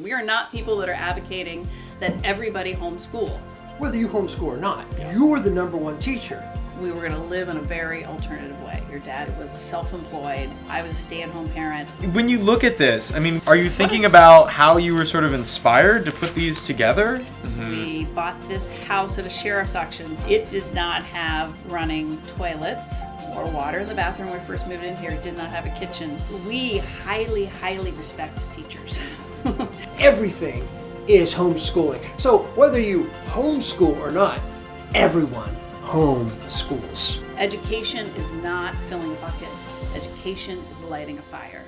We are not people that are advocating that everybody homeschool. Whether you homeschool or not, you're the number one teacher. We were going to live in a very alternative way. Your dad was self-employed. I was a stay-at-home parent. When you look at this, I mean, are you thinking about how you were sort of inspired to put these together? We bought this house at a sheriff's auction. It did not have running toilets or water in the bathroom when we first moved in here. It did not have a kitchen. We highly, highly respect teachers. Everything is homeschooling. So whether you homeschool or not, everyone homeschools. Education is not filling a bucket. Education is lighting a fire.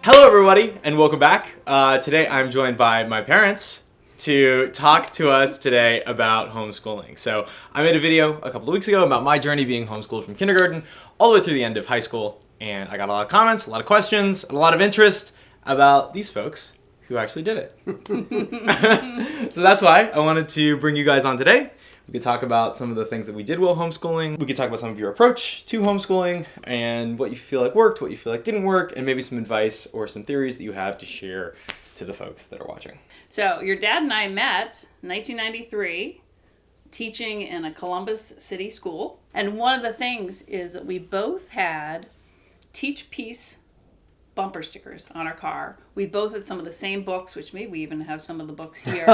Hello, everybody, and welcome back. Today, I'm joined by my parents to talk to us today about homeschooling. So I made a video a couple of weeks ago about my journey being homeschooled from kindergarten all the way through the end of high school. And I got a lot of comments, a lot of questions, and a lot of interest about these folks who actually did it. So that's why I wanted to bring you guys on today. We could talk about some of the things that we did while homeschooling. We could talk about some of your approach to homeschooling and what you feel like worked, what you feel like didn't work, and maybe some advice or some theories that you have to share to the folks that are watching. So your dad and I met in 1993 teaching in a Columbus City school. And one of the things is that we both had Teach Peace bumper stickers on our car. We both had some of the same books, which maybe we even have some of the books here.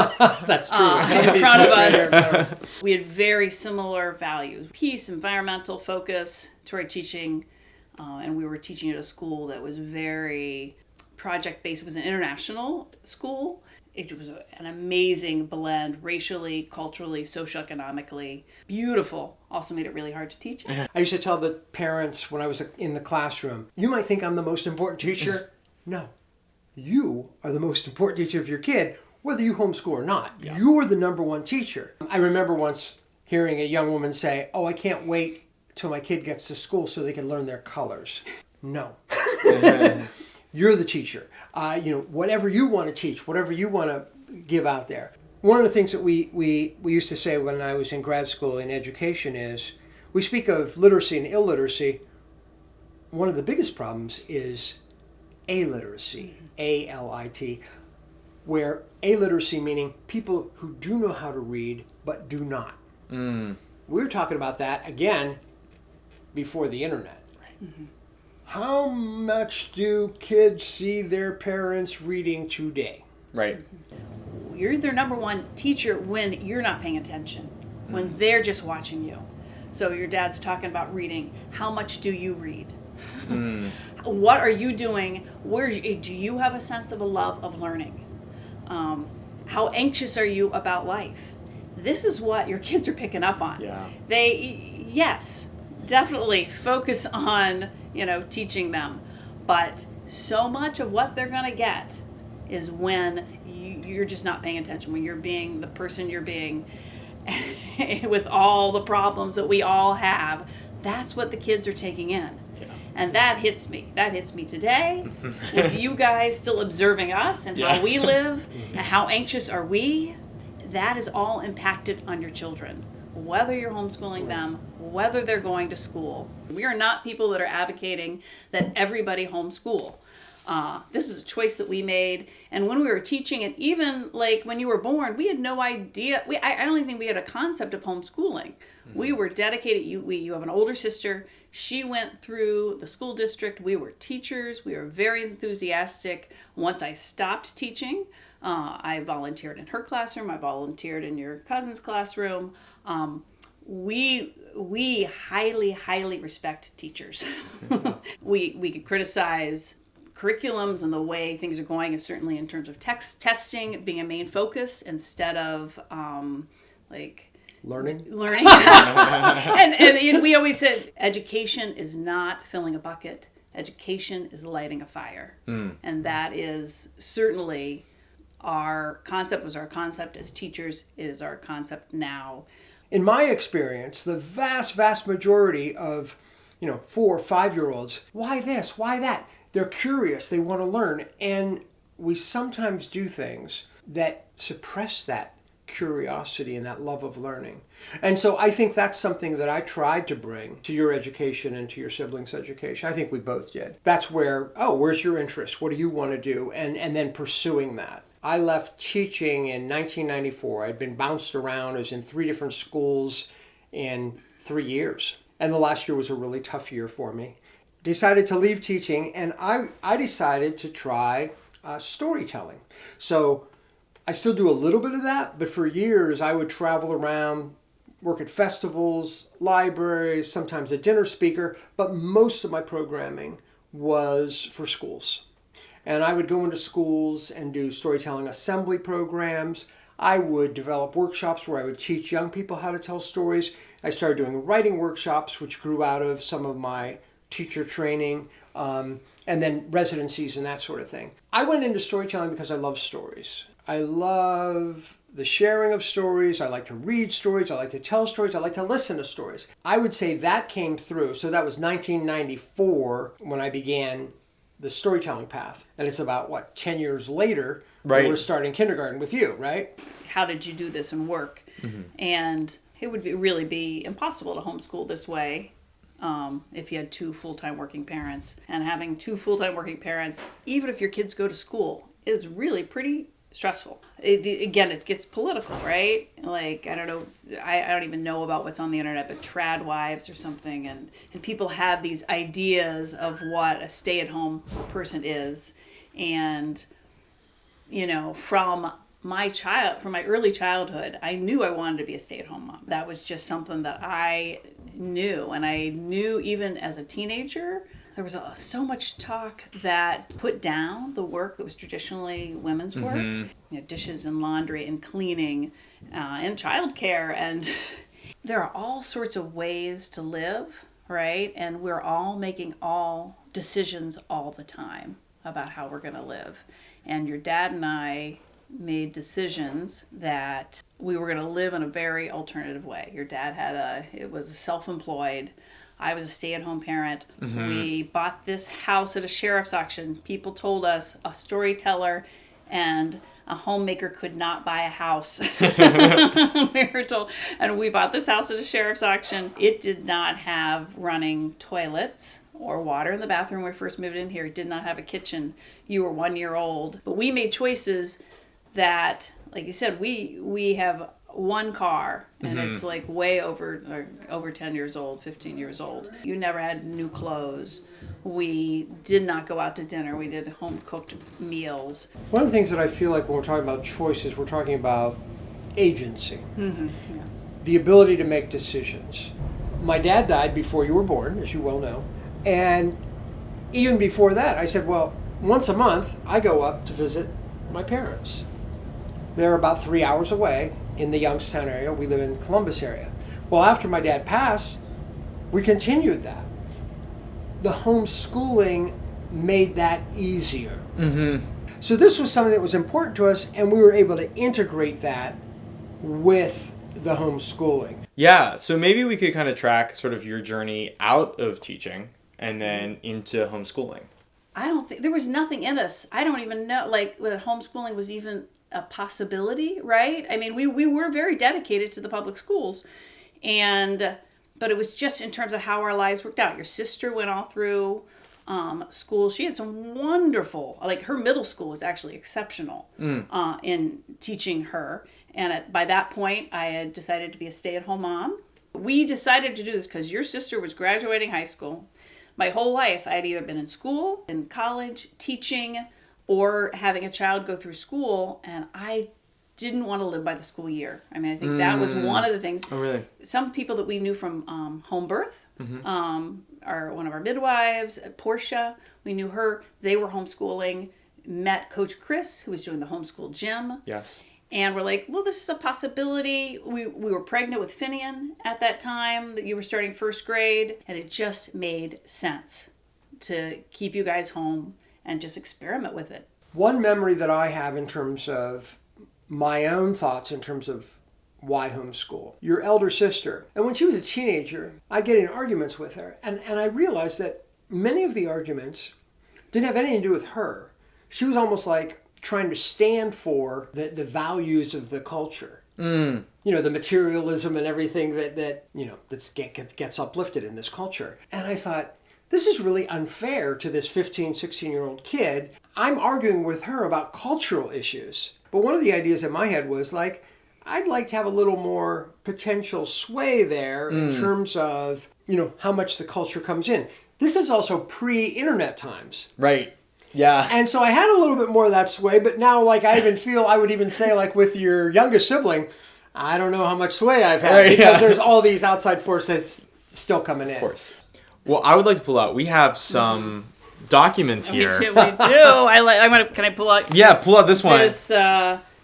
That's true. In front of us. We had very similar values. Peace, environmental focus to our teaching. And we were teaching at a school that was very project-based. It was an international school. It was an amazing blend, racially, culturally, socioeconomically. Beautiful. Also made it really hard to teach. I used to tell the parents when I was in the classroom, you might think I'm the most important teacher. No. You are the most important teacher of your kid, whether you homeschool or not. Yeah. You're the number one teacher. I remember once hearing a young woman say, I can't wait till my kid gets to school so they can learn their colors. No. You're the teacher. Whatever you want to teach, whatever you want to give out there. One of the things that we used to say when I was in grad school in education is, we speak of literacy and illiteracy. One of the biggest problems is illiteracy, A-L-I-T, where illiteracy meaning people who do know how to read but do not. We were talking about that, again, before the internet. Right. Mm-hmm. How much do kids see their parents reading today? Right. You're their number one teacher when you're not paying attention, when they're just watching you. So your dad's talking about reading. How much do you read? What are you doing? Do you have a sense of a love of learning? How anxious are you about life? This is what your kids are picking up on. Yeah. Yes, definitely focus on teaching them, but so much of what they're going to get is when you're just not paying attention, when you're being the person you're being with all the problems that we all have. That's what the kids are taking in. Yeah. And that hits me today with you guys still observing us and how we live and how anxious are we. That is all impacted on your children, whether you're homeschooling them, whether they're going to school. We are not people that are advocating that everybody homeschool. This was a choice that we made. And when we were teaching it, even like when you were born, we had no idea. I don't even think we had a concept of homeschooling. Mm-hmm. We were dedicated. You have an older sister. She went through the school district. We were teachers. We were very enthusiastic. Once I stopped teaching, I volunteered in her classroom. I volunteered in your cousin's classroom. We highly, highly respect teachers. We could criticize curriculums and the way things are going, is certainly in terms of testing being a main focus instead of learning. and we always said education is not filling a bucket. Education is lighting a fire. And that is certainly our concept, was our concept as teachers. It is our concept now. In my experience, the vast, vast majority of 4 or 5-year-olds, why this, why that? They're curious, they want to learn, and we sometimes do things that suppress that curiosity and that love of learning. And so I think that's something that I tried to bring to your education and to your siblings' education. I think we both did. That's where, where's your interest? What do you want to do? And then pursuing that. I left teaching in 1994. I'd been bounced around. I was in 3 different schools in 3 years. And the last year was a really tough year for me. Decided to leave teaching, and I decided to try storytelling. So I still do a little bit of that, but for years I would travel around, work at festivals, libraries, sometimes a dinner speaker, but most of my programming was for schools. And I would go into schools and do storytelling assembly programs. I would develop workshops where I would teach young people how to tell stories. I started doing writing workshops, which grew out of some of my teacher training, and then residencies and that sort of thing. I went into storytelling because I love stories. I love the sharing of stories. I like to read stories. I like to tell stories. I like to listen to stories. I would say that came through. So that was 1994 when I began the storytelling path. And it's about, 10 years later, right, we're starting kindergarten with you, right? How did you do this and work? Mm-hmm. And it would really be impossible to homeschool this way if you had 2 full-time working parents. And having 2 full-time working parents, even if your kids go to school, is really pretty stressful. Again, it gets political, right? Like, I don't know, I don't even know about what's on the internet, but trad wives or something, and people have these ideas of what a stay-at-home person is. And, from my early childhood, I knew I wanted to be a stay-at-home mom. That was just something that I knew. And I knew even as a teenager, there was so much talk that put down the work that was traditionally women's work, mm-hmm. Dishes and laundry and cleaning and childcare. And there are all sorts of ways to live, right? And we're all making all decisions all the time about how we're going to live. And your dad and I made decisions that we were going to live in a very alternative way. Your dad was self-employed. I was a stay-at-home parent. Mm-hmm. We bought this house at a sheriff's auction. People told us a storyteller and a homemaker could not buy a house. We were told. And we bought this house at a sheriff's auction. It did not have running toilets or water in the bathroom when we first moved in here. It did not have a kitchen. You were 1 year old. But we made choices that, like you said, we have one car, and mm-hmm. it's like way over 10 years old, 15 years old. You never had new clothes. We did not go out to dinner. We did home-cooked meals. One of the things that I feel like when we're talking about choices, we're talking about agency. Mm-hmm. Yeah. The ability to make decisions. My dad died before you were born, as you well know. And even before that, I said, well, once a month, I go up to visit my parents. They're about 3 hours away in the Youngstown area. We live in Columbus area. Well, after my dad passed, we continued that. The homeschooling made that easier. Mm-hmm. So this was something that was important to us, and we were able to integrate that with the homeschooling. Yeah, so maybe we could kind of track sort of your journey out of teaching and then into homeschooling. I don't think, there was nothing in us. I don't even know, like, that homeschooling was even a possibility, right? I mean, we were very dedicated to the public schools, but it was just in terms of how our lives worked out. Your sister went all through school. She had some wonderful, like, her middle school was actually exceptional in teaching her. And by that point, I had decided to be a stay-at-home mom. We decided to do this because your sister was graduating high school. My whole life, I had either been in school, in college, teaching, or having a child go through school, and I didn't want to live by the school year. I mean, I think that was one of the things. Oh, really? Some people that we knew from home birth, are one of our midwives, Portia, we knew her. They were homeschooling, met Coach Chris, who was doing the homeschool gym. Yes. And we're like, well, this is a possibility. We were pregnant with Finian at that time, that you were starting first grade, and it just made sense to keep you guys home and just experiment with it. One memory that I have in terms of my own thoughts in terms of why homeschool, your elder sister. And when she was a teenager, I'd get in arguments with her. And I realized that many of the arguments didn't have anything to do with her. She was almost like trying to stand for the values of the culture. Mm. You know, the materialism and everything that gets uplifted in this culture. And I thought, this is really unfair to this 15, 16-year-old kid. I'm arguing with her about cultural issues. But one of the ideas in my head was like, I'd like to have a little more potential sway there in terms of, how much the culture comes in. This is also pre-internet times. Right. Yeah. And so I had a little bit more of that sway, but now like I would even say like with your youngest sibling, I don't know how much sway I've had because there's all these outside forces still coming in. Of course. Well, I would like to pull out. We have some documents here. We do. Can I pull out? Yeah, pull out this one. This is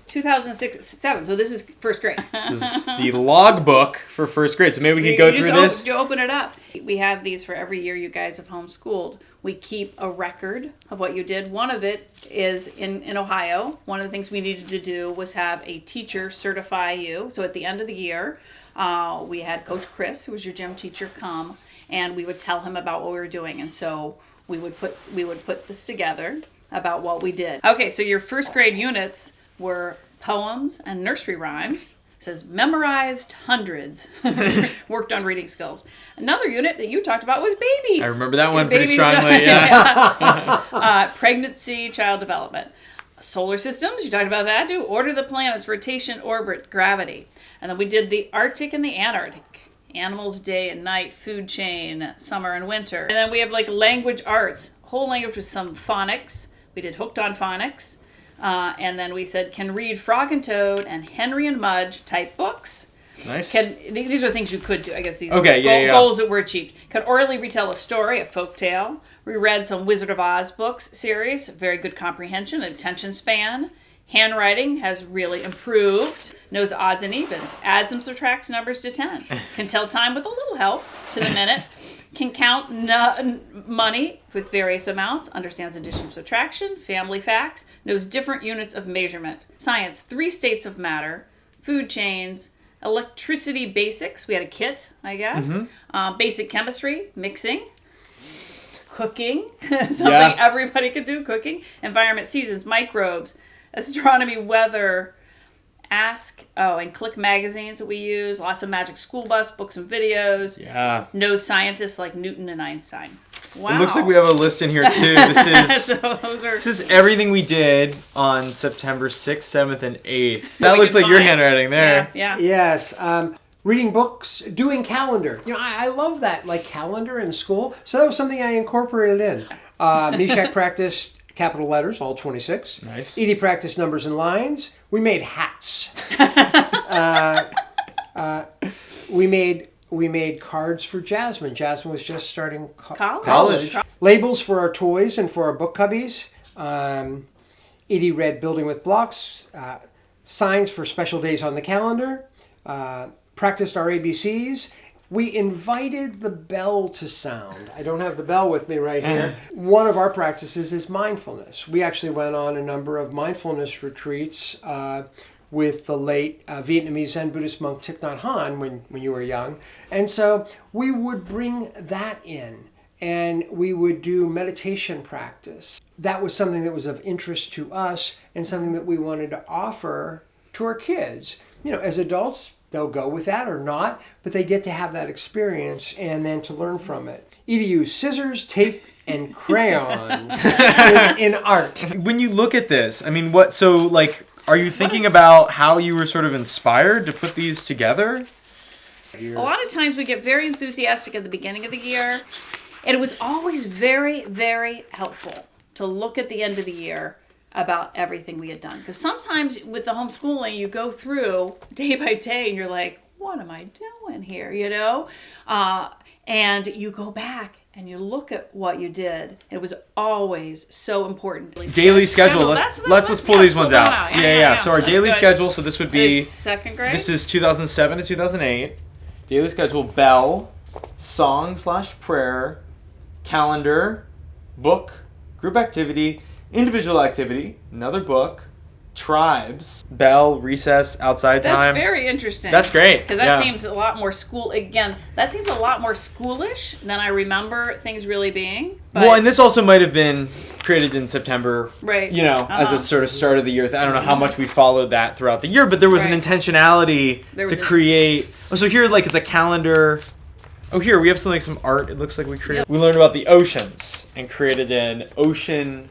2006-7. So this is first grade. This is the logbook for first grade. So maybe we can go through this. You open it up. We have these for every year you guys have homeschooled. We keep a record of what you did. One of it is in Ohio. One of the things we needed to do was have a teacher certify you. So at the end of the year, we had Coach Chris, who was your gym teacher, come, and we would tell him about what we were doing. And so we would put this together about what we did. Okay, so your first grade units were poems and nursery rhymes. It says memorized hundreds. Worked on reading skills. Another unit that you talked about was babies. I remember that one pretty Babies, strongly. Yeah. Pregnancy, child development. Solar systems, you talked about that too. Order the planets, rotation, orbit, gravity. And then we did the Arctic and the Antarctic. Animals, day and night, food chain, summer and winter. And then we have like language arts. Whole language with some phonics. We did hooked on phonics. And then we said can read Frog and Toad and Henry and Mudge type books. Nice. These are things you could do. I guess these are goals that were achieved. Could orally retell a story, a folk tale. We read some Wizard of Oz books series. Very good comprehension, attention span. Handwriting has really improved. Knows odds and evens. Adds and subtracts numbers to 10. Can tell time with a little help to the minute. Can count money with various amounts. Understands addition, subtraction. Family facts. Knows different units of measurement. Science, 3 states of matter. Food chains. Electricity basics. We had a kit, I guess. Basic chemistry. Mixing. Cooking. Something everybody could do. Cooking. Environment, seasons, microbes. Astronomy, weather, and Click magazines that we use. Lots of Magic School Bus, books and videos. Yeah. Knows scientists like Newton and Einstein. Wow. It looks like we have a list in here too. This is everything we did on September 6th, 7th, and 8th. That looks like your handwriting there. Yeah. Yes. Reading books, doing calendar. I love that, like calendar in school. So that was something I incorporated in. Meshack practice. Capital letters, all 26. Nice. Edie practiced numbers and lines. We made hats. We made cards for Jasmine. Jasmine was just starting college. Labels for our toys and for our book cubbies. Edie read Building with Blocks. Signs for special days on the calendar. Practiced our ABCs. We invited the bell to sound. I don't have the bell with me right here. One of our practices is mindfulness. We actually went on a number of mindfulness retreats with the late Vietnamese Zen Buddhist monk Thich Nhat Hanh when you were young. And so we would bring that in and we would do meditation practice. That was something that was of interest to us and something that we wanted to offer to our kids. As adults, they'll go with that or not, but they get to have that experience and then to learn from it. Either use scissors, tape, and crayons in art. When you look at this, are you thinking about how you were sort of inspired to put these together? A lot of times we get very enthusiastic at the beginning of the year, and it was always very, very helpful to look at the end of the year about everything we had done. Because sometimes with the homeschooling, you go through day by day and you're like, what am I doing here, and you go back and you look at what you did. It was always so important. Daily schedule. Let's pull these ones out. Yeah. So our daily schedule, so this would be... Second grade? This is 2007 to 2008. Daily schedule, bell, song/prayer, calendar, book, group activity, individual activity, another book, tribes. Bell, recess, outside time. That's very interesting. That's great. Because that seems a lot more that seems a lot more schoolish than I remember things really being. But Well, and this also might have been created in September, right. As a sort of start of the year. I don't know how much we followed that throughout the year, but there was an intentionality to create. Oh, so here, like, it's a calendar. Oh, here, we have some art. It looks like we created. We learned about the oceans and created an ocean,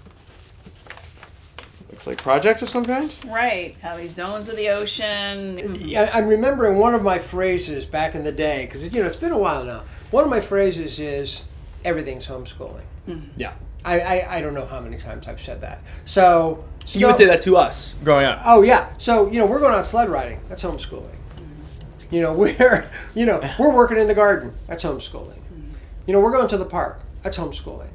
looks like project of some kind. Right. How these zones of the ocean. Yeah, I'm remembering one of my phrases back in the day, because, it's been a while now. One of my phrases is, everything's homeschooling. Yeah. I don't know how many times I've said that. So You would say that to us growing up. Oh yeah. So we're going on sled riding. That's homeschooling. We're working in the garden. That's homeschooling. We're going to the park. That's homeschooling.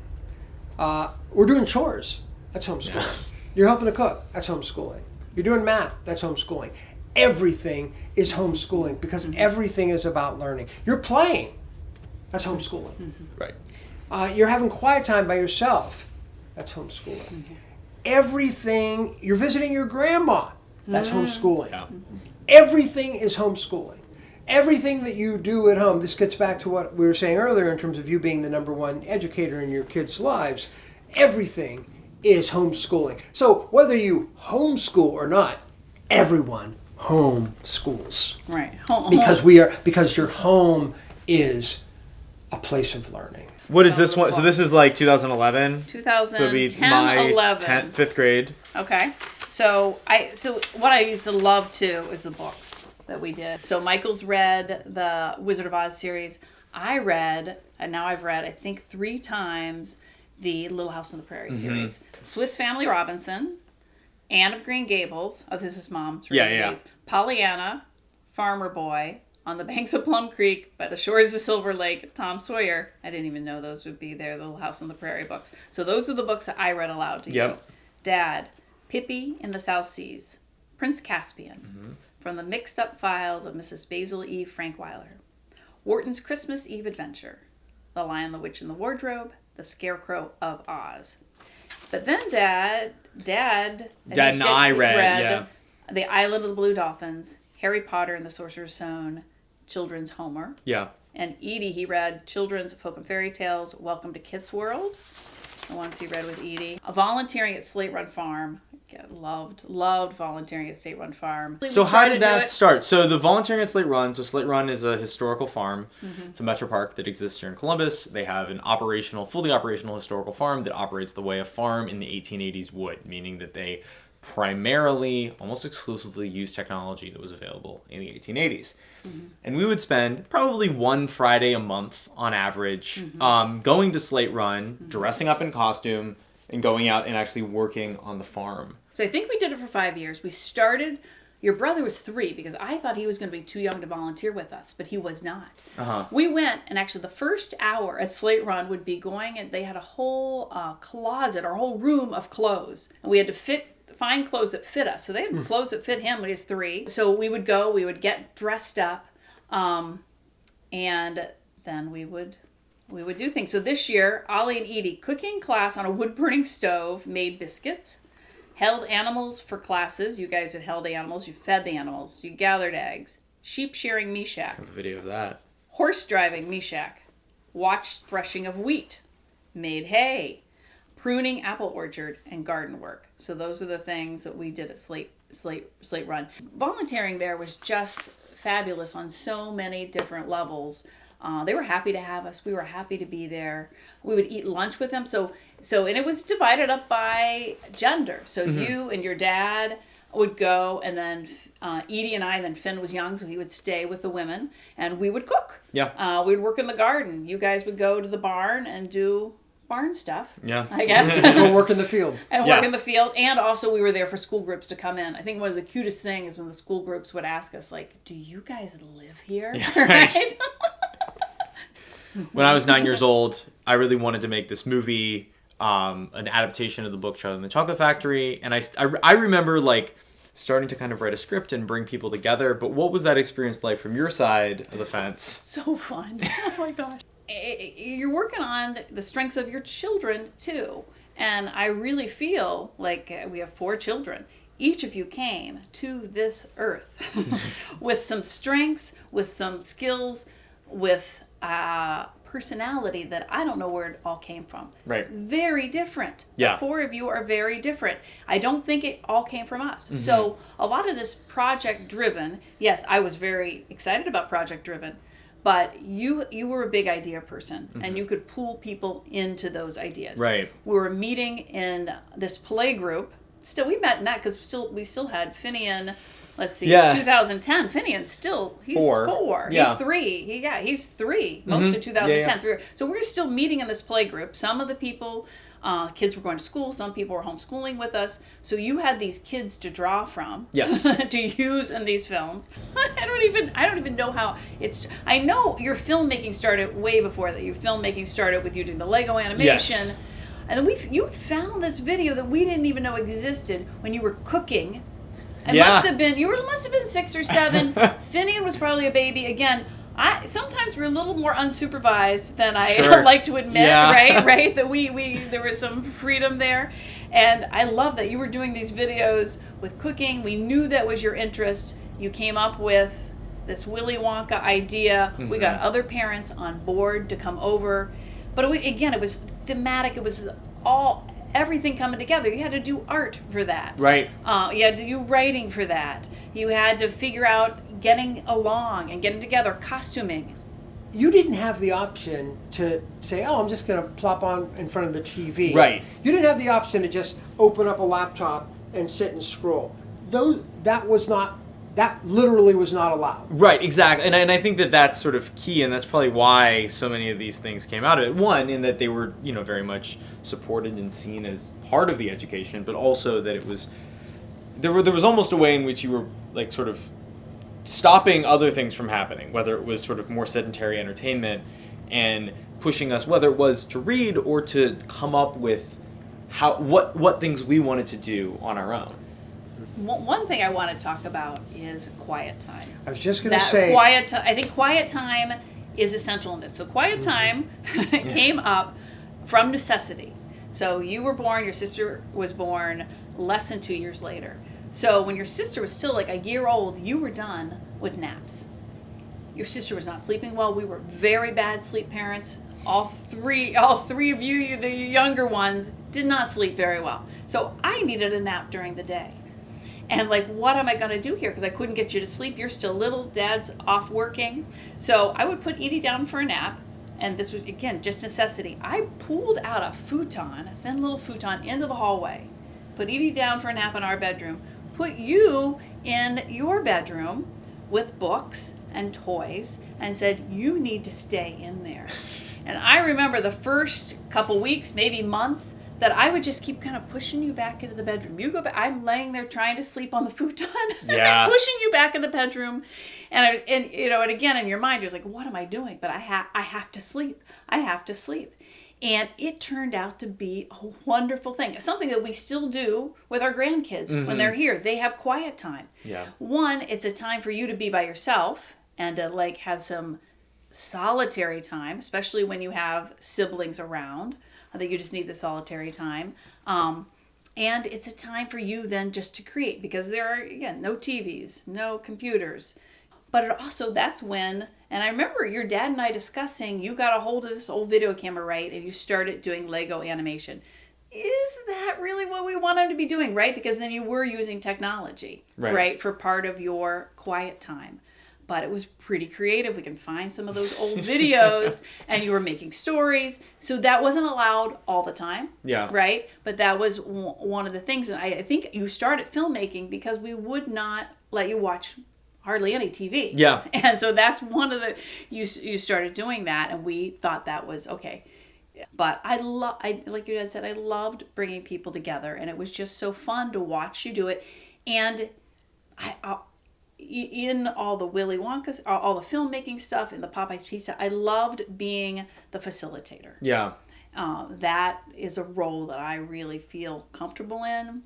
We're doing chores. That's homeschooling. You're helping to cook. That's homeschooling. You're doing math. That's homeschooling. Everything is homeschooling because everything is about learning. You're playing. That's homeschooling. Right. You're having quiet time by yourself. That's homeschooling. Everything, you're visiting your grandma. That's homeschooling. Yeah. Everything is homeschooling. Everything that you do at home, this gets back to what we were saying earlier in terms of you being the number one educator in your kids' lives. Everything is homeschooling. So whether you homeschool or not, everyone homeschools. Right. Because your home is a place of learning. What is this one? So this is like 2011? 2010, So it'd be my 11. 5th grade. Okay. So what I used to love too is the books that we did. So Michael's read the Wizard of Oz series. I've read I think 3 times the Little House on the Prairie series. Swiss Family Robinson, Anne of Green Gables. Oh, this is Mom's. Pollyanna, Farmer Boy, On the Banks of Plum Creek, By the Shores of Silver Lake, Tom Sawyer. I didn't even know those would be there, the Little House on the Prairie books. So those are the books that I read aloud to you. Dad, Pippi in the South Seas, Prince Caspian, From the Mixed Up Files of Mrs. Basil E. Frankweiler, Wharton's Christmas Eve Adventure, The Lion, the Witch, and the Wardrobe, The Scarecrow of Oz. But then Dad and I read The Island of the Blue Dolphins, Harry Potter and the Sorcerer's Stone, Children's Homer. Yeah. And Edie, he read Children's Folk and Fairy Tales, Welcome to Kit's World, the ones he read with Edie. Volunteering at Slate Run Farm. Loved volunteering at Slate Run Farm. So how did that start? So the volunteering at Slate Run, so Slate Run is a historical farm. It's a metro park that exists here in Columbus. They have an fully operational historical farm that operates the way a farm in the 1880s would, meaning that they primarily, almost exclusively, use technology that was available in the 1880s. And we would spend probably one Friday a month on average going to Slate Run, dressing up in costume, and going out and actually working on the farm. So I think we did it for 5 years. We started, your brother was 3 because I thought he was going to be too young to volunteer with us, but he was not. We went, and actually the first hour at Slate Run would be going, and they had a whole closet, or a whole room of clothes. And we had to find clothes that fit us. So they had clothes that fit him when he was 3. So we would go, we would get dressed up, and then we would do things. So this year, Ollie and Edie, cooking class on a wood-burning stove, made biscuits, held animals for classes. You guys had held animals. You fed the animals. You gathered eggs. Sheep shearing Meshach. I have a video of that. Horse driving Meshach. Watched threshing of wheat. Made hay. Pruning apple orchard and garden work. So those are the things that we did at Slate Run. Volunteering there was just fabulous on so many different levels. They were happy to have us. We were happy to be there. We would eat lunch with them. So, and it was divided up by gender. So you and your dad would go, and then Edie and I, and then Finn was young, so he would stay with the women, and we would cook. Yeah. We'd work in the garden. You guys would go to the barn and do barn stuff. Yeah. I guess. Or work in the field. Work in the field. And also we were there for school groups to come in. I think one of the cutest things when the school groups would ask us, like, do you guys live here? Yeah, right? When I was 9 years old, I really wanted to make this movie, an adaptation of the book Charlie and the Chocolate Factory. And I remember, like, starting to kind of write a script and bring people together. But what was that experience like from your side of the fence? So fun. Oh, my gosh. You're working on the strengths of your children, too. And I really feel like we have 4 children. each of you came to this earth with some strengths, with some skills, with personality that I don't know where it all came from. Right. Very different. Yeah. The four of you are very different. I don't think it all came from us. So a lot of this project driven, yes, I was very excited about project driven, but you were a big idea person and you could pull people into those ideas. Right. We were meeting in this play group. Still, we met in that because we still had Finian. Let's see, 2010. Finian's still, he's 4. Yeah. He's 3. He's 3 most of 2010. 3. So we're still meeting in this play group. Some of the people, kids were going to school. Some people were homeschooling with us. So you had these kids to draw from. Yes. To use in these films. I don't even know how it's. I know your filmmaking started way before that. Your filmmaking started with you doing the Lego animation. Yes. And then you found this video that we didn't even know existed when you were cooking. It Yeah. must have been 6 or 7. Finian was probably a baby. Again, I sometimes we're a little more unsupervised than I Sure. like to admit, Yeah. right? That we there was some freedom there. And I love that you were doing these videos with cooking. We knew that was your interest. You came up with this Willy Wonka idea. We got other parents on board to come over. But it was thematic. It was everything coming together. You had to do art for that. Right. You had to do writing for that. You had to figure out getting along and getting together, costuming. You didn't have the option to say, oh, I'm just going to plop on in front of the TV. Right. You didn't have the option to just open up a laptop and sit and scroll. That literally was not allowed. Right, exactly. And I think that that's sort of key, and that's probably why so many of these things came out of it. One, in that they were, very much supported and seen as part of the education, but also that it was, there was almost a way in which you were, like, sort of stopping other things from happening, whether it was sort of more sedentary entertainment and pushing us, whether it was to read or to come up with what things we wanted to do on our own. One thing I want to talk about is quiet time. I was just going to say... I think quiet time is essential in this. So quiet time came up from necessity. So you were born, your sister was born less than 2 years later. So when your sister was still like a year old, you were done with naps. Your sister was not sleeping well. We were very bad sleep parents. All three of you, the younger ones, did not sleep very well. So I needed a nap during the day. And like, what am I going to do here? Because I couldn't get you to sleep. You're still little. Dad's off working. So I would put Edie down for a nap. And this was, again, just necessity. I pulled out a futon, a thin little futon, into the hallway. Put Edie down for a nap in our bedroom. Put you in your bedroom with books and toys and said, you need to stay in there. And I remember the first couple weeks, maybe months, that I would just keep kind of pushing you back into the bedroom. You go back. I'm laying there trying to sleep on the futon, Yeah. and pushing you back in the bedroom, and again in your mind you're like, what am I doing? But I have to sleep. I have to sleep, and it turned out to be a wonderful thing. Something that we still do with our grandkids when they're here. They have quiet time. Yeah. One, it's a time for you to be by yourself and to like have some solitary time, especially when you have siblings around. I think you just need the solitary time. And it's a time for you then just to create, because there are, again, no TVs, no computers. But it also, that's when, and I remember your dad and I discussing, you got a hold of this old video camera, right? And you started doing Lego animation. Is that really what we want him to be doing, right? Because then you were using technology, right, for part of your quiet time. But it was pretty creative. We can find some of those old videos, and you were making stories. So that wasn't allowed all the time, right? But that was one of the things. And I think you started filmmaking because we would not let you watch hardly any TV. Yeah. And so that's one of the, you started doing that, and we thought that was okay. But I like your dad said, I loved bringing people together, and it was just so fun to watch you do it. And in all the Willy Wonka, all the filmmaking stuff, and the Popeye's Pizza, I loved being the facilitator. Yeah. That is a role that I really feel comfortable in.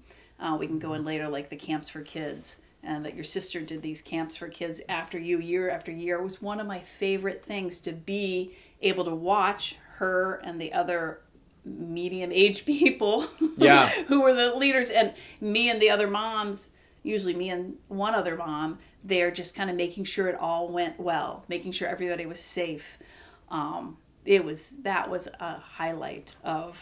We can go in later, like the camps for kids, and that your sister did these camps for kids after you, year after year. It was one of my favorite things to be able to watch her and the other medium-aged people Yeah. who were the leaders, and me and the other moms, usually me and one other mom, they're just kind of making sure it all went well, making sure everybody was safe. That was a highlight of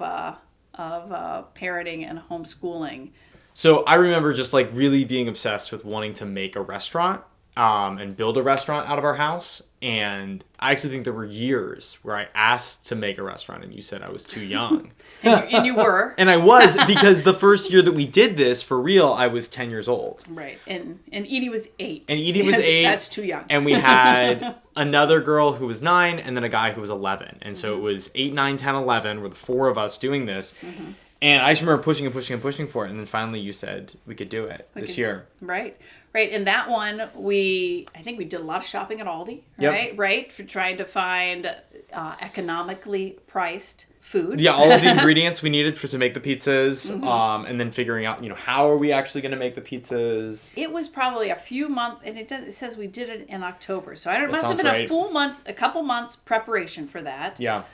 parenting and homeschooling. So I remember just like really being obsessed with wanting to make a restaurant and build a restaurant out of our house. And I actually think there were years where I asked to make a restaurant and you said I was too young. And you were. And I was, because the first year that we did this for real, I was 10 years old. Right. And Edie was 8. And Edie was 8. That's too young. And we had another girl who was 9 and then a guy who was 11. And so it was 8, 9, 10, 11 were the 4 of us doing this. Mm-hmm. And I just remember pushing and pushing and pushing for it. And then finally you said we could do it this year. Right. Right. And that one, I think we did a lot of shopping at Aldi, right? Yep. Right. For trying to find economically priced food. Yeah, all of the ingredients we needed to make the pizzas. Mm-hmm. And then figuring out, how are we actually going to make the pizzas? It was probably a few months, and it says we did it in October. So it must have sounds been right. a couple months preparation for that. Yeah.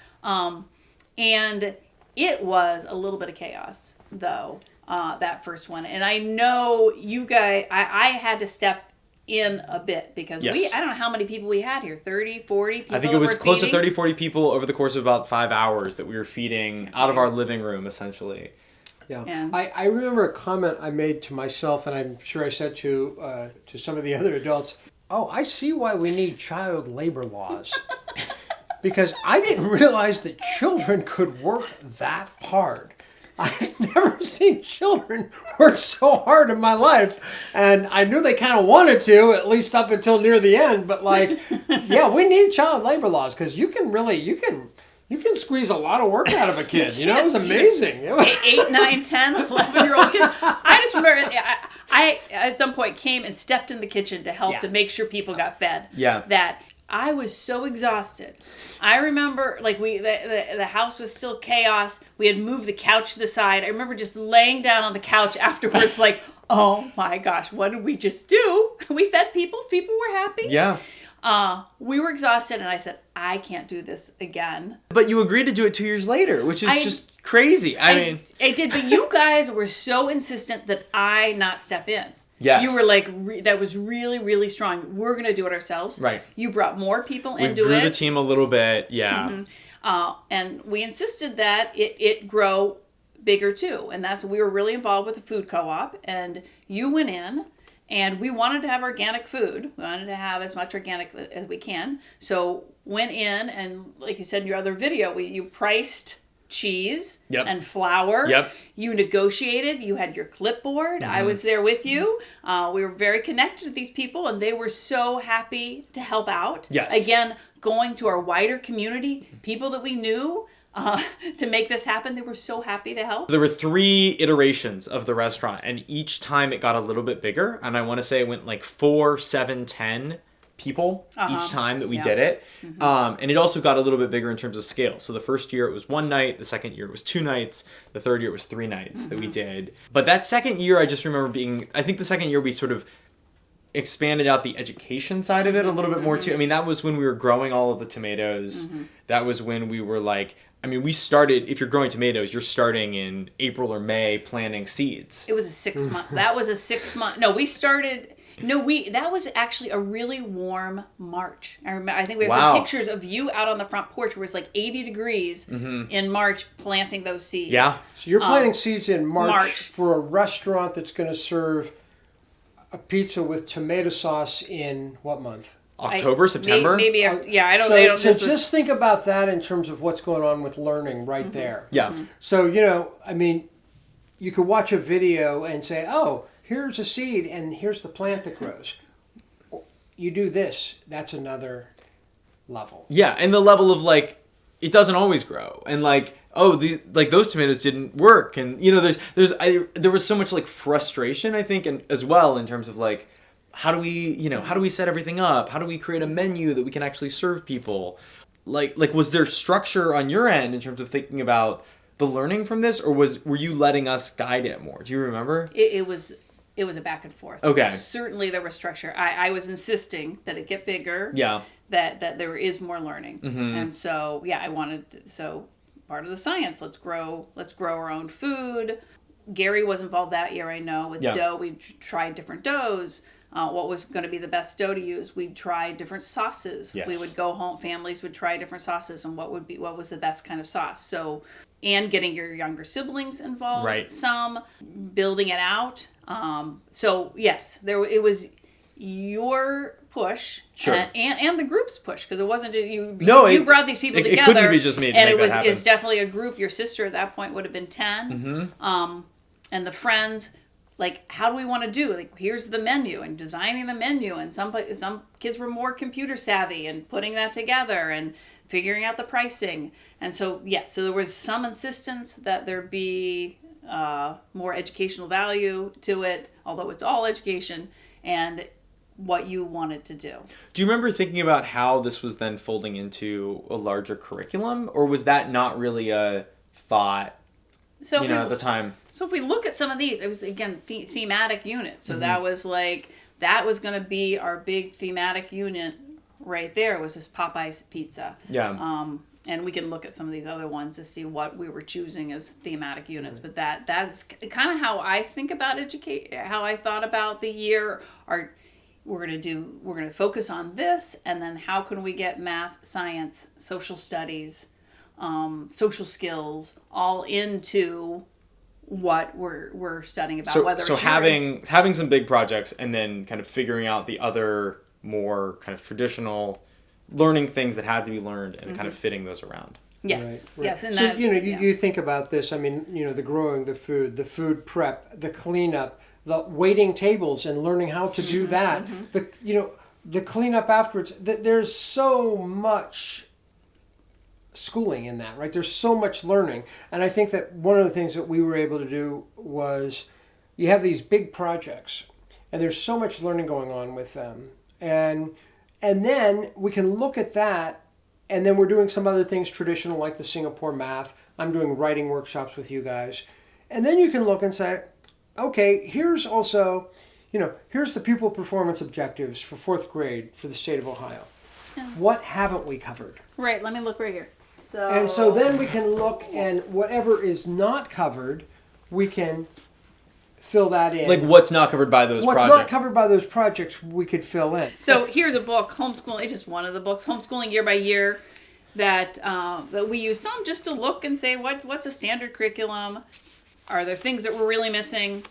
And it was a little bit of chaos, though, that first one. And I know you guys, I had to step in a bit because Yes. I don't know how many people we had here, 30, 40 people. I think it was close feeding. to 30, 40 people over the course of about 5 hours that we were feeding out of our living room, essentially. Yeah, And- I remember a comment I made to myself, and I'm sure I said to some of the other adults, "Oh, I see why we need child labor laws." Because I didn't realize that children could work that hard. I had never seen children work so hard in my life. And I knew they kind of wanted to, at least up until near the end. But yeah, we need child labor laws because you can squeeze a lot of work out of a kid. It was amazing. 8, 9, 10, 11-year-old kids. I just remember I at some point came and stepped in the kitchen to help to make sure people got fed. Yeah. That I was so exhausted. I remember the house was still chaos. We had moved the couch to the side. I remember just laying down on the couch afterwards like, oh my gosh, what did we just do? We fed people. People were happy. Yeah. We were exhausted, and I said, I can't do this again. But you agreed to do it 2 years later, which is just crazy. I did, but you guys were so insistent that I not step in. Yes. You were like, that was really, really strong. We're going to do it ourselves. Right. You brought more people we into it. grew the team a little bit, yeah. Mm-hmm. And we insisted that it grow bigger too. And we were really involved with the food co-op. And you went in, and we wanted to have organic food. We wanted to have as much organic as we can. So went in, and like you said in your other video, you priced cheese and flour. Yep. You negotiated. You had your clipboard. Mm-hmm. I was there with you. We were very connected to these people, and they were so happy to help out. Yes. Again, going to our wider community, people that we knew to make this happen. They were so happy to help. There were 3 iterations of the restaurant, and each time it got a little bit bigger. And I want to say it went like 4, 7, 10 people each time that we did it. Mm-hmm. And it also got a little bit bigger in terms of scale. So the first year it was 1 night, the second year it was 2 nights, the third year it was 3 nights that we did. But that second year, I just remember I think the second year we sort of expanded out the education side of it a little bit more too. I mean, that was when we were growing all of the tomatoes. That was when we were we started, if you're growing tomatoes, you're starting in April or May planting seeds. It was a 6 month. That was a 6 month. No, we started. That was actually a really warm March. I think we have some pictures of you out on the front porch where it's like 80 degrees in March planting those seeds. Yeah. So you're planting seeds in March for a restaurant that's going to serve a pizza with tomato sauce in what month? October, September? Maybe I don't know. So just think about that in terms of what's going on with learning right there. Yeah. So, you could watch a video and say, oh, here's a seed and here's the plant that grows. You do this, that's another level. Yeah, and the level of it doesn't always grow. And those tomatoes didn't work. And there was so much frustration, I think, and as well in terms of how do we set everything up? How do we create a menu that we can actually serve people? Was there structure on your end in terms of thinking about the learning from this, or were you letting us guide it more? Do you remember? It was a back and forth. Okay. Certainly there was structure. I was insisting that it get bigger. Yeah. That there is more learning. Mm-hmm. And so I wanted part of the science. Let's grow our own food. Gary was involved that year, I know, with dough. We tried different doughs. What was going to be the best dough to use? We'd try different sauces. Yes. We would go home, families would try different sauces, and what was the best kind of sauce. So, and getting your younger siblings involved, Right. some building it out. So yes, it was your push, Sure. and the group's push, because it wasn't just you. No, you brought these people together. It couldn't be just me to and make it was that happen. it's definitely a group. Your sister at that point would have been 10. And the friends, like, how do we want to do? Like, here's the menu, and designing the menu, and some kids were more computer savvy and putting that together and figuring out the pricing. And so yes, so there was some insistence that there be more educational value to it, although it's all education, and what you wanted to do. Do you remember thinking about how this was then folding into a larger curriculum, or was that not really a thought, at the time? So if we look at some of these, it was, again, thematic units. So that was going to be our big thematic unit right there, was this Popeye's pizza. Yeah. And we can look at some of these other ones to see what we were choosing as thematic units. But that's kind of how I think about how I thought about the year. We're going to focus on this, and then how can we get math, science, social studies, social skills all into what we're studying about. So having some big projects, and then kind of figuring out the other more kind of traditional learning things that had to be learned, and kind of fitting those around. Yes, right. yes. And so that, you think about this. I mean, the growing, the food prep, the cleanup, the waiting tables, and learning how to do that. The cleanup afterwards. There's so much schooling in that, right? There's so much learning, and I think that one of the things that we were able to do was, you have these big projects, and there's so much learning going on with them, and then we can look at that, and then we're doing some other things traditional, like the Singapore math. I'm doing writing workshops with you guys, and then you can look and say, okay, here's also, here's the pupil performance objectives for 4th grade for the state of Ohio. Yeah. What haven't we covered? Right. Let me look right here. And so then we can look, and whatever is not covered, we can fill that in. Like what's not covered by those projects. What's not covered by those projects, we could fill in. So here's a book, Homeschooling. It's just one of the books, Homeschooling Year by Year, that we use some just to look and say, what's a standard curriculum? Are there things that we're really missing?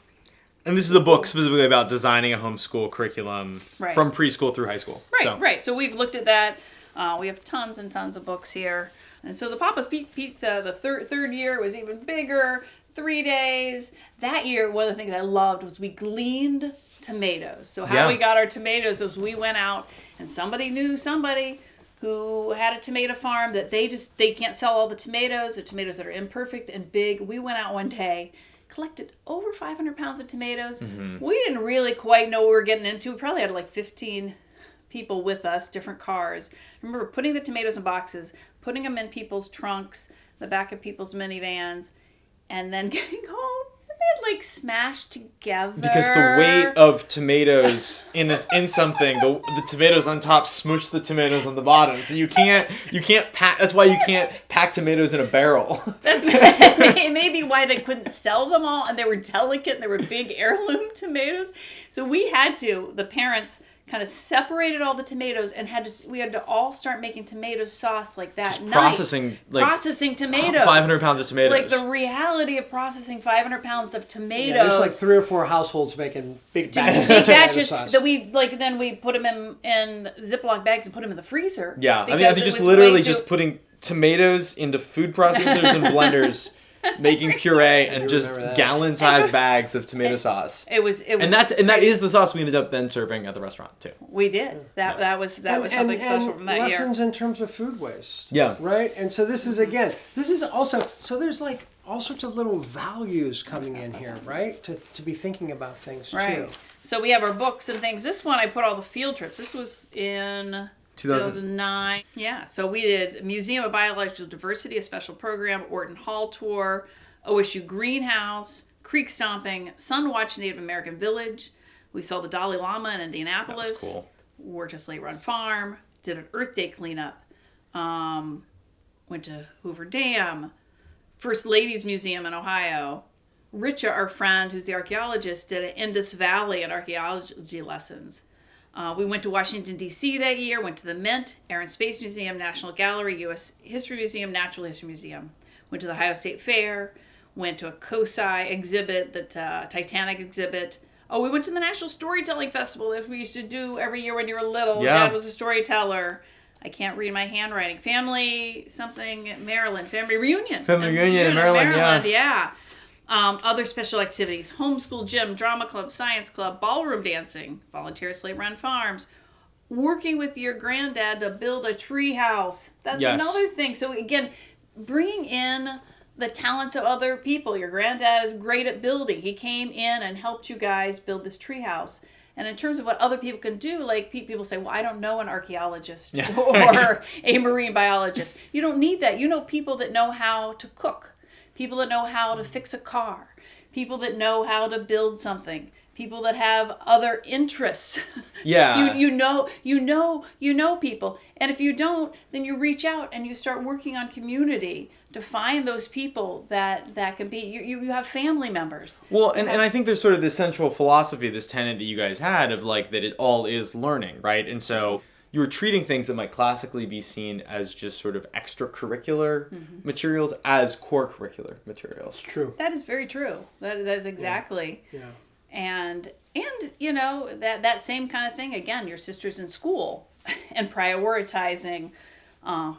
And this is a book specifically about designing a homeschool curriculum from preschool through high school. Right. So we've looked at that. We have tons and tons of books here. And so the Papa's Pizza, the third year, was even bigger, 3 days. That year, one of the things I loved was we gleaned tomatoes. So how we got our tomatoes was we went out, and somebody knew somebody who had a tomato farm that they can't sell all the tomatoes that are imperfect and big. We went out one day, collected over 500 pounds of tomatoes. We didn't really quite know what we were getting into. We probably had like 15 people with us, different cars. I remember putting the tomatoes in boxes, putting them in people's trunks, the back of people's minivans, and then getting home. They had smashed together. Because the weight of tomatoes in something, the tomatoes on top smoosh the tomatoes on the bottom. So you can't pack. That's why you can't pack tomatoes in a barrel. That's maybe why they couldn't sell them all, and they were delicate, and they were big heirloom tomatoes. So the parents kind of separated all the tomatoes, and we had to all start making tomato sauce that Just night. processing tomatoes. 500 pounds of tomatoes. The reality of processing 500 pounds of tomatoes. Yeah, there's 3 or 4 households making big batches. Big batches that we then we put them in Ziploc bags and put them in the freezer. Yeah, I think just literally just putting tomatoes into food processors and blenders, making puree, and just gallon-sized bags of tomato sauce. It was that is the sauce we ended up then serving at the restaurant too. We did. That was something special from that year. Lessons in terms of food waste. Yeah. Right? And so this is also, so there's all sorts of little values coming in here, right? To be thinking about things too. So we have our books and things. This one I put all the field trips. This was in 2009. Yeah, so we did Museum of Biological Diversity, a special program, Orton Hall tour, OSU Greenhouse, creek stomping, Sunwatch Native American Village. We saw the Dalai Lama in Indianapolis. That was cool. Worked at Slate Run Farm. Did an Earth Day cleanup. Went to Hoover Dam. First Ladies Museum in Ohio. Richa, our friend, who's the archaeologist, did an Indus Valley and archaeology lessons. We went to Washington, D.C. that year, went to the Mint, Air and Space Museum, National Gallery, U.S. History Museum, Natural History Museum. Went to the Ohio State Fair, went to a COSI exhibit, the Titanic exhibit. Oh, we went to the National Storytelling Festival that we used to do every year when you were little. Yeah. Dad was a storyteller. I can't read my handwriting. Family something, Maryland. Family reunion. Family reunion in Maryland, yeah. Other special activities: homeschool gym, drama club, science club, ballroom dancing, volunteer slate run farms, working with your granddad to build a tree house. That's Yes. another thing. So again, bringing in the talents of other people. Your granddad is great at building. He came in and helped you guys build this tree house. And in terms of what other people can do, like people say, well, I don't know an archaeologist or a marine biologist. You don't need that. You know people that know how to cook, people that know how to fix a car, people that know how to build something, people that have other interests. Yeah. you know people. And if you don't, then you reach out and you start working on community to find those people that can be, you have family members. Well, and I think there's sort of this central philosophy, this tenet that you guys had of like that it all is learning, right? And so you were treating things that might classically be seen as just sort of extracurricular materials as core curricular materials. It's true. That is very true. That is exactly. Yeah. And you know, that same kind of thing, again, your sister's in school and prioritizing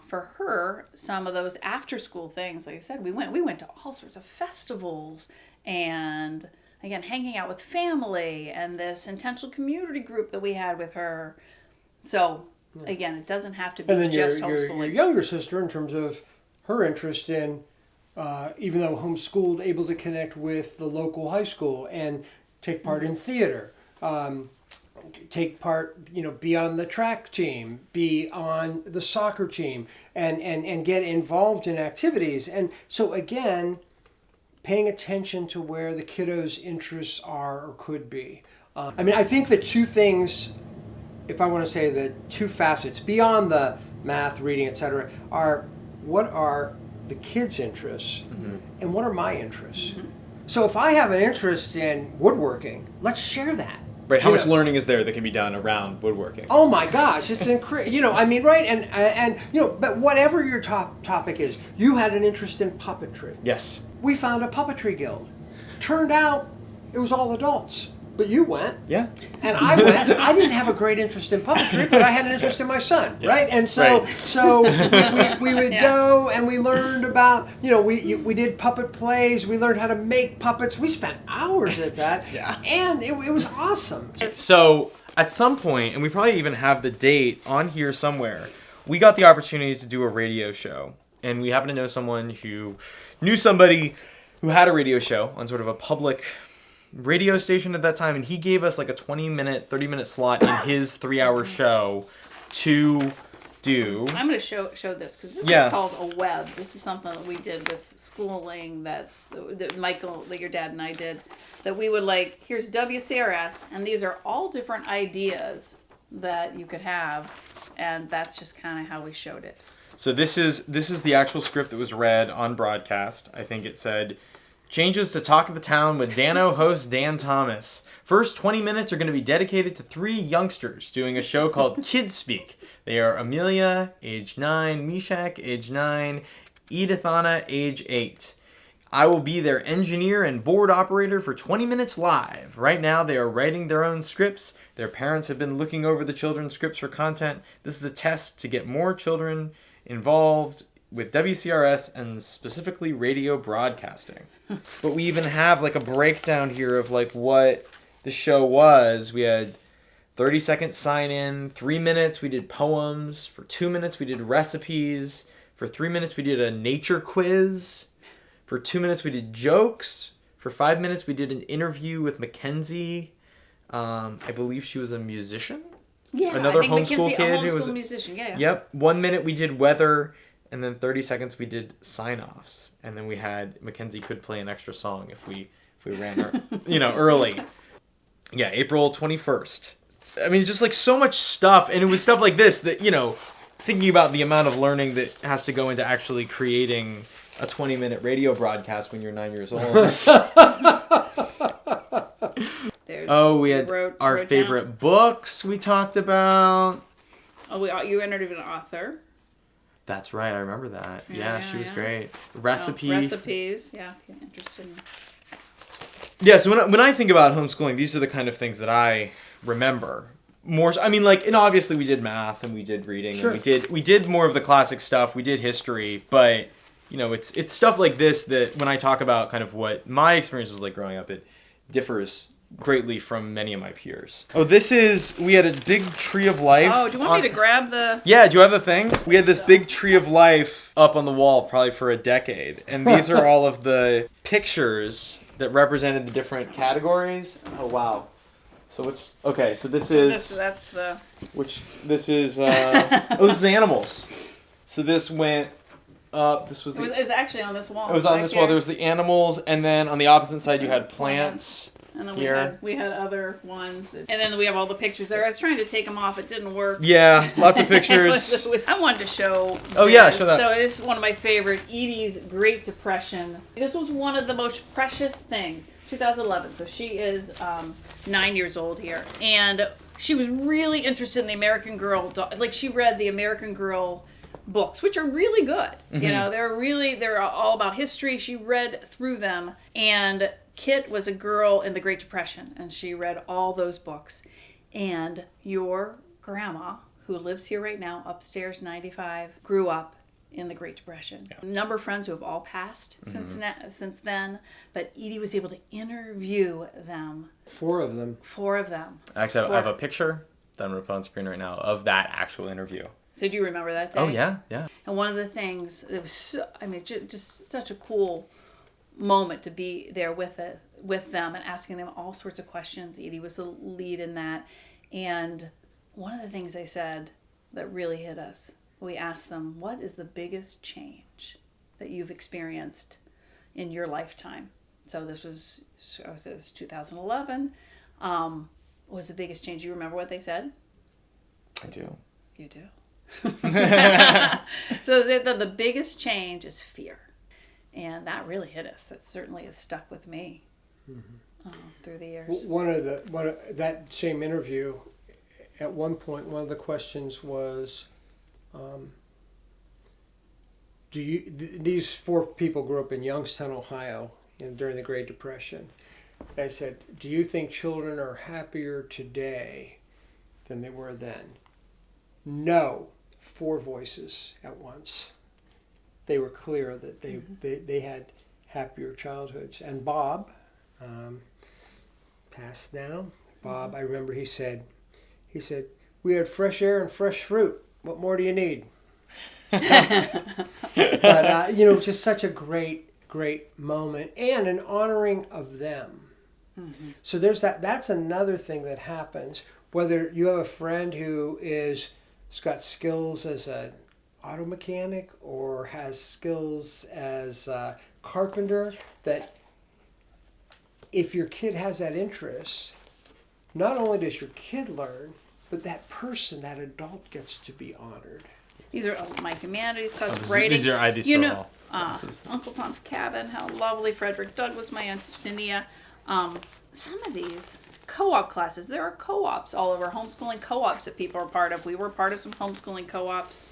for her some of those after school things. Like I said, we went to all sorts of festivals and again hanging out with family and this intentional community group that we had with her. So again, it doesn't have to be And then just your homeschooling. younger sister, in terms of her interest in, even though homeschooled, able to connect with the local high school and take part in theater, take part, be on the track team, be on the soccer team, and get involved in activities. And so again, paying attention to where the kiddos' interests are or could be. I think the two things, if I want to say the two facets, beyond the math, reading, etc., are what are the kids' interests and what are my interests. So if I have an interest in woodworking, let's share that. Right, how much learning is there that can be done around woodworking? Oh my gosh, it's incredible. Right? And but whatever your topic is, you had an interest in puppetry. Yes. We found a puppetry guild. Turned out it was all adults. But you went. Yeah. And I went. I didn't have a great interest in puppetry, but I had an interest in my son, right? And so we would go and we learned about, we did puppet plays. We learned how to make puppets. We spent hours at that. Yeah. And it was awesome. So at some point, and we probably even have the date on here somewhere, we got the opportunity to do a radio show. And we happen to know someone who knew somebody who had a radio show on sort of a public radio station at that time, and he gave us like a 20-minute, 30-minute slot in his 3-hour show to do. I'm going to show this because this is called a web. This is something that we did with schooling that Michael, that your dad and I did, that we would here's WCRS, and these are all different ideas that you could have, and that's just kind of how we showed it. So this is the actual script that was read on broadcast. I think it said, changes to Talk of the Town with Dano host Dan Thomas. First 20 minutes are going to be dedicated to 3 youngsters doing a show called Kids Speak. They are Amelia, age 9, Meshach, age 9, Edithana, age 8. I will be their engineer and board operator for 20 minutes live. Right now they are writing their own scripts. Their parents have been looking over the children's scripts for content. This is a test to get more children involved with WCRS and specifically radio broadcasting. But we even have a breakdown here of what the show was. We had 30-second sign-in, 3 minutes we did poems, for 2 minutes we did recipes, for 3 minutes we did a nature quiz, for 2 minutes we did jokes, for 5 minutes we did an interview with Mackenzie. I believe she was a musician. Yeah, another I think homeschool Mackenzie, kid a who was homeschool musician. Yeah. Yep. 1 minute we did weather, and then 30 seconds we did sign-offs, and then we had Mackenzie could play an extra song if we ran early. Yeah, April 21st. I mean, just so much stuff, and it was stuff like this that thinking about the amount of learning that has to go into actually creating a 20-minute radio broadcast when you're 9 years old. We had our favorite books we talked about. You interviewed an author. That's right, I remember that. Yeah, she was great. Recipes, yeah, if you're interested in. Yeah, so when I think about homeschooling, these are the kind of things that I remember. More, I mean, like, and obviously we did math and we did reading. Sure. And we did more of the classic stuff. We did history, but you know, it's stuff like this that when I talk about kind of what my experience was like growing up, it differs greatly from many of my peers. We had a big tree of life. Oh, do you want me to grab the... Yeah, do you have the thing? We had this big tree of life up on the wall probably for a decade. And these are all of the pixtures that represented the different categories. Oh, wow. So this is... That's the... This is animals. So this went up, it was actually on this wall. It was on this wall. There was the animals, and then on the opposite side you had plants. And then we had other ones. And then we have all the pictures there. I was trying to take them off. It didn't work. Yeah, lots of pictures. I wanted to show Oh, yeah, show that. So it's one of my favorite, Edie's Great Depression. This was one of the most precious things. 2011. So she is 9 years old here. And she was really interested in the American Girl. Like, she read the American Girl books, which are really good. Mm-hmm. You know, they're all about history. She read through them. And Kit was a girl in the Great Depression, and she read all those books. And your grandma, who lives here right now, upstairs, 95, grew up in the Great Depression. Yeah. A number of friends who have all passed since then, but Edie was able to interview them. 4 of them. Actually, I have a picture that I'm going to put on screen right now of that actual interview. So do you remember that day? Oh, yeah. And one of the things that was, just such a cool moment to be there with them and asking them all sorts of questions. Edie was the lead in that. And one of the things they said that really hit us, we asked them, what is the biggest change that you've experienced in your lifetime? So this was 2011. Was the biggest change? You remember what they said? I do. You do. So the biggest change is fear. And that really hit us. That certainly has stuck with me through the years. That same interview, at one point, one of the questions was, these 4 people grew up in Youngstown, Ohio, during the Great Depression. I said, do you think children are happier today than they were then? No. 4 voices at once. They were clear that they had happier childhoods. And Bob, passed now. Bob, I remember he said, we had fresh air and fresh fruit. What more do you need? But just such a great moment and an honoring of them. Mm-hmm. So there's that's another thing that happens. Whether you have a friend who has got skills as an auto mechanic or has skills as a carpenter, that if your kid has that interest, not only does your kid learn, but that person, that adult, gets to be honored. These are my humanities class, writing. These are all Uncle Tom's Cabin, how lovely. Frederick Douglass, my Antonia. Some of these co-op classes, there are co-ops all over, homeschooling co-ops that people are part of. We were part of some homeschooling co-ops.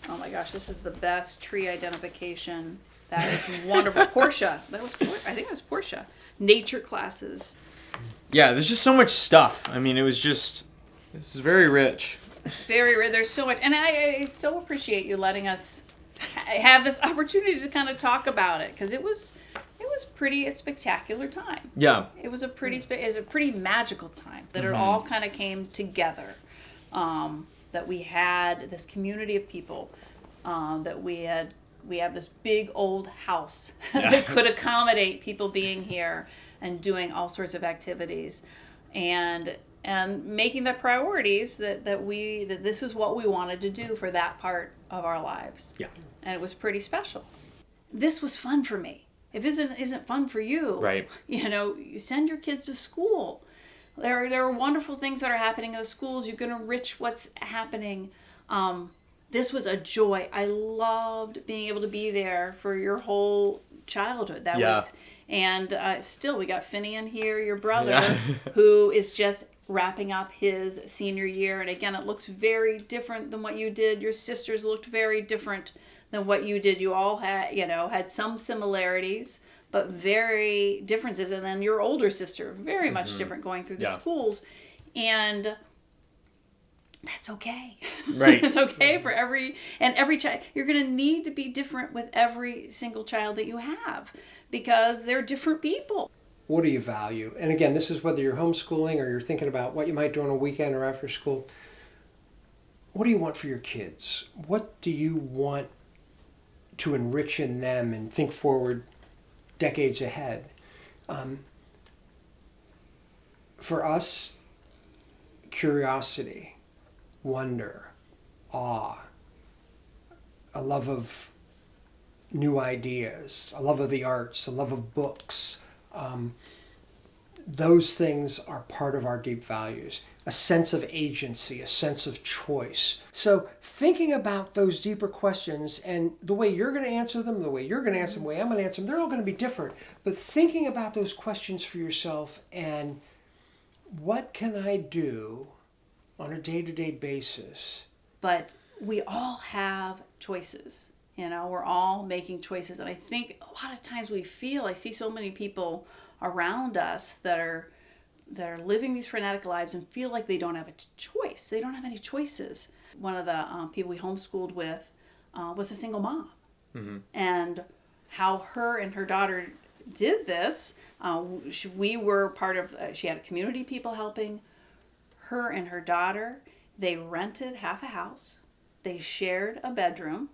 Oh my gosh, this is the best tree identification. That is wonderful. Portia. I think it was Portia. Nature classes. Yeah, there's just so much stuff. I mean, this is very rich. Very rich. There's so much. And I so appreciate you letting us have this opportunity to kind of talk about it, because it was a spectacular time. Yeah. It was a pretty magical time that it all kind of came together. That we had this community of people, that we have this big old house that could accommodate people being here and doing all sorts of activities, and making the priorities that this is what we wanted to do for that part of our lives. Yeah. And it was pretty special. This was fun for me. If it isn't fun for you, right? You send your kids to school. There are wonderful things that are happening in the schools. You can enrich what's happening. this was a joy. I loved being able to be there for your whole childhood. That Yeah. was, and still we got Finian here, your brother, Yeah. who is just wrapping up his senior year. And again, it looks very different than what you did. Your sisters looked very different than what you did. You all had, had some similarities, but very differences. And then your older sister, very much different going through the Yeah. schools. And that's okay. Right. It's okay for every child. You're going to need to be different with every single child that you have because they're different people. What do you value? And again, this is whether you're homeschooling or you're thinking about what you might do on a weekend or after school. What do you want for your kids? What do you want to enrich in them and think forward decades ahead? For us, curiosity, wonder, awe, a love of new ideas, a love of the arts, a love of books. Those things are part of our deep values. A sense of agency, a sense of choice. So thinking about those deeper questions and the way you're going to answer them, the way you're going to answer them, the way I'm going to answer them, they're all going to be different. But thinking about those questions for yourself and what can I do on a day-to-day basis? But we all have choices. We're all making choices. And I think a lot of times I see so many people around us that are living these frenetic lives and feel like they don't have a choice. They don't have any choices. One of the people we homeschooled with was a single mom. Mm-hmm. And how her and her daughter did this, we were part of, she had community people helping her and her daughter. They rented half a house. They shared a bedroom.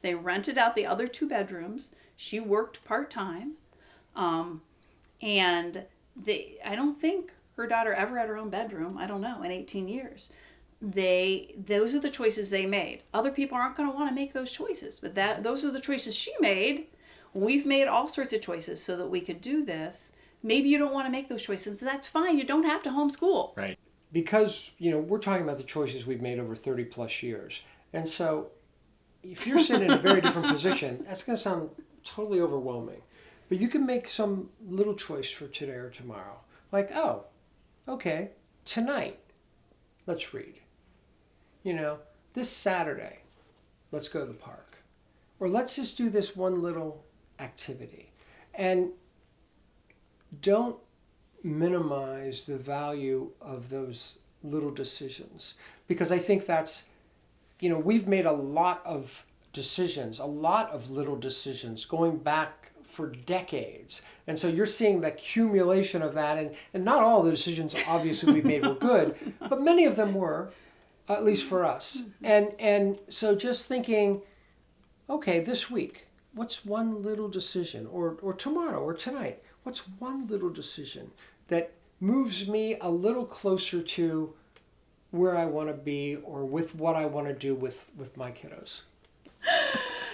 They rented out the other 2 bedrooms. She worked part-time. And I don't think her daughter ever had her own bedroom. I don't know, in 18 years. Those are the choices they made. Other people aren't going to want to make those choices, but those are the choices she made. We've made all sorts of choices so that we could do this. Maybe you don't want to make those choices. That's fine. You don't have to homeschool. Right. Because, we're talking about the choices we've made over 30 plus years. And so if you're sitting in a very different position, that's going to sound totally overwhelming. But you can make some little choice for today or tomorrow. Like, oh, okay, tonight, let's read. This Saturday, let's go to the park. Or let's just do this one little activity. And don't minimize the value of those little decisions. Because I think that's, we've made a lot of decisions, a lot of little decisions going back for decades. And so you're seeing the accumulation of that. And not all the decisions obviously we made were good, but many of them were, at least for us. And so just thinking, okay, this week, what's one little decision? Or tomorrow or tonight, what's one little decision that moves me a little closer to where I want to be or with what I want to do with my kiddos?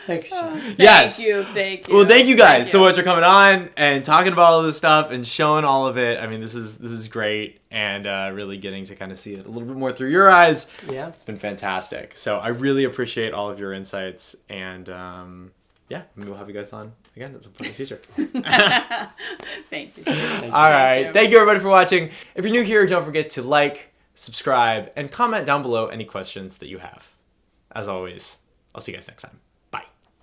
Thank you, sir. Yes. Thank you. Well, thank you guys so much for coming on and talking about all this stuff and showing all of it. I mean, this is great and really getting to kind of see it a little bit more through your eyes. Yeah. It's been fantastic. So I really appreciate all of your insights and maybe we'll have you guys on again at some point in the future. Thank you, sir. All right. Thank you everybody for watching. If you're new here, don't forget to like, subscribe, and comment down below any questions that you have. As always, I'll see you guys next time.